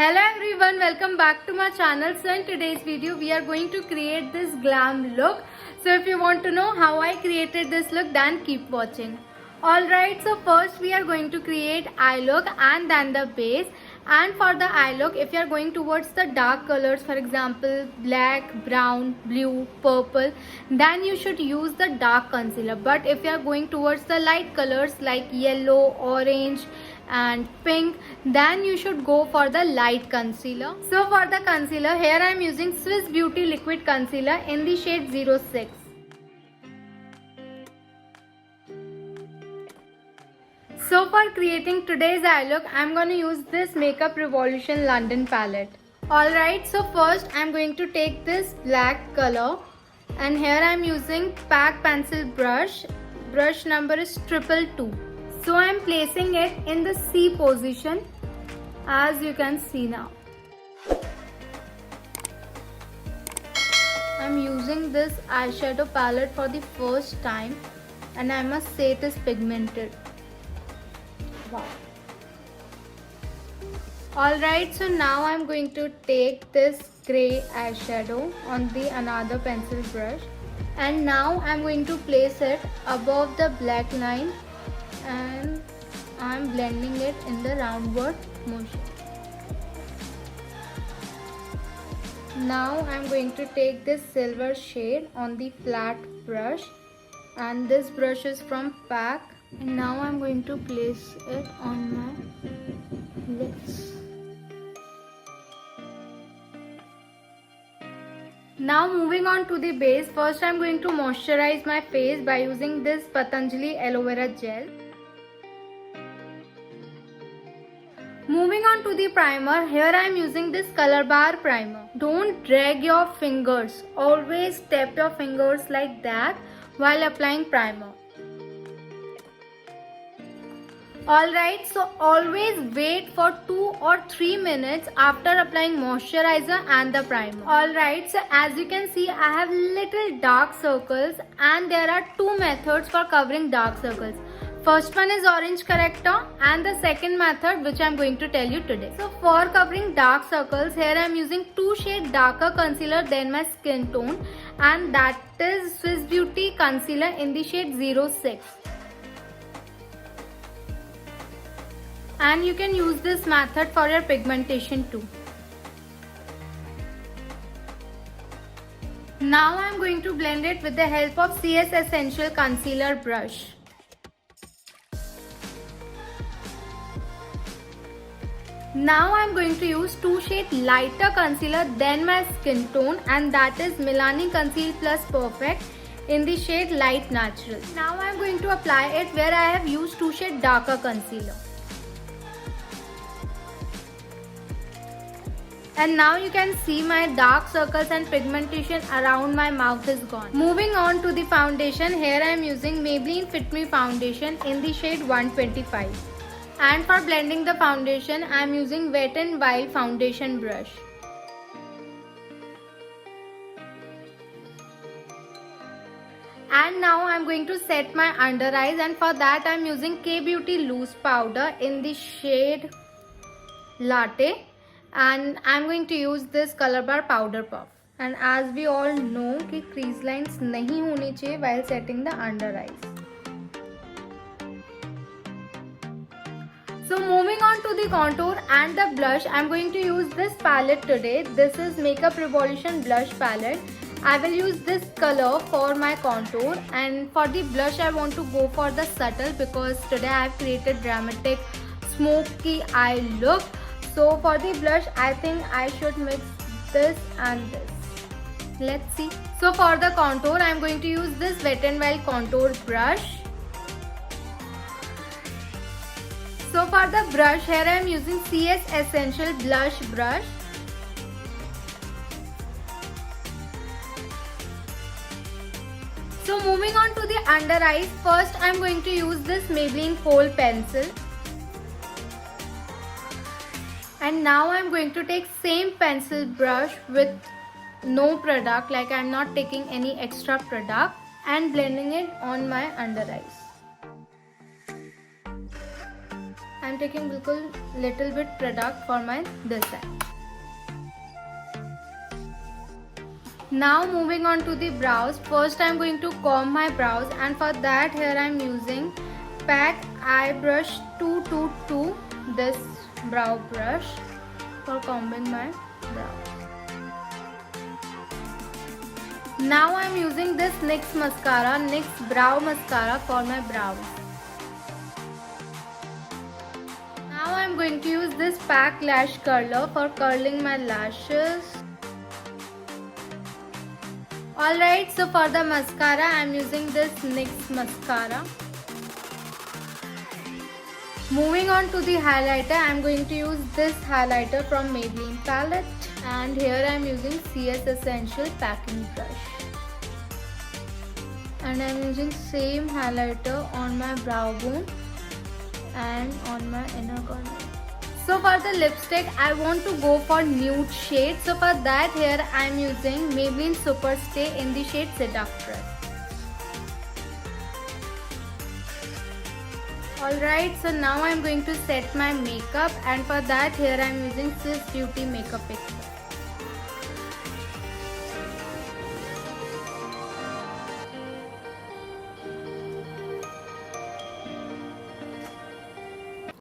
Hello everyone, welcome back to my channel. So in today's video we are going to create this glam look. So if you want to know how I created this look, then keep watching. Alright, so first we are going to create eye look and then the base. And for the eye look, if you are going towards the dark colors, for example black, brown, blue, purple, then you should use the dark concealer. But if you are going towards the light colors like yellow, orange and pink, then you should go for the light concealer. So for the concealer, here I am using Swiss Beauty liquid concealer in the shade 06. So for creating today's eye look, I am going to use this Makeup Revolution London palette. Alright, so first I am going to take this black color and here I am using PAC pencil brush. Brush number is 222. So I am placing it in the C position, as you can see now. I am using this eyeshadow palette for the first time and I must say it is pigmented. Wow. Alright, so now I am going to take this grey eyeshadow on the another pencil brush and now I am going to place it above the black line and I am blending it in the roundward motion. Now I am going to take this silver shade on the flat brush and this brush is from PAC. And now I am going to place it on my lips. Now moving on to the base, first I am going to moisturize my face by using this Patanjali Aloe Vera Gel. Moving on to the primer, here I am using this Color Bar primer. Don't drag your fingers, always tap your fingers like that while applying primer. Alright, so always wait for 2 or 3 minutes after applying moisturizer and the primer. Alright, so as you can see, I have little dark circles and there are 2 methods for covering dark circles. First one is orange corrector and the second method which I am going to tell you today. So for covering dark circles, here I am using 2 shades darker concealer than my skin tone and that is Swiss Beauty concealer in the shade 06. And you can use this method for your pigmentation too. Now I am going to blend it with the help of CS Essential Concealer brush. Now I am going to use 2 shades lighter concealer than my skin tone and that is Milani Conceal Plus Perfect in the shade Light Natural. Now I am going to apply it where I have used 2 shades darker concealer. And now you can see my dark circles and pigmentation around my mouth is gone. Moving on to the foundation, here I am using Maybelline Fit Me foundation in the shade 125. And for blending the foundation, I am using Wet n Wild foundation brush. And now I am going to set my under eyes and for that I am using K-Beauty loose powder in the shade Latte. And I am going to use this Color Bar powder puff. And as we all know कि crease lines नहीं होनी चाहिए while setting the under eyes. So moving on to the contour and the blush, I am going to use this palette today. This is Makeup Revolution blush palette. I will use this color for my contour and for the blush I want to go for the subtle because today I have created dramatic smoky eye look. So for the blush, I think I should mix this and this. Let's see. So for the contour, I am going to use this Wet n Wild contour brush. So for the brush, here I am using CS Essential blush brush. So moving on to the under eyes, first I am going to use this Maybelline Kohl pencil. And now I am going to take same pencil brush with no product, like I am not taking any extra product and blending it on my under eyes. I am taking बिल्कुल little bit product for my this side. Now moving on to the brows. First I am going to comb my brows, and for that here I am using PAC Eye Brush 222, this brow brush, for combing my brows. Now I am using this NYX mascara, NYX brow mascara for my brows. Now I am going to use this PAC lash curler for curling my lashes. Alright, so for the mascara I am using this NYX mascara. Moving on to the highlighter, I am going to use this highlighter from Maybelline palette, and here I am using CS Essential packing brush. And I am using same highlighter on my brow bone and on my inner corner. So for the lipstick, I want to go for nude shade. So for that here I am using Maybelline Superstay in the shade Seductress. Alright, so now I am going to set my makeup, and for that here I am using Swiss Beauty Makeup Fixer.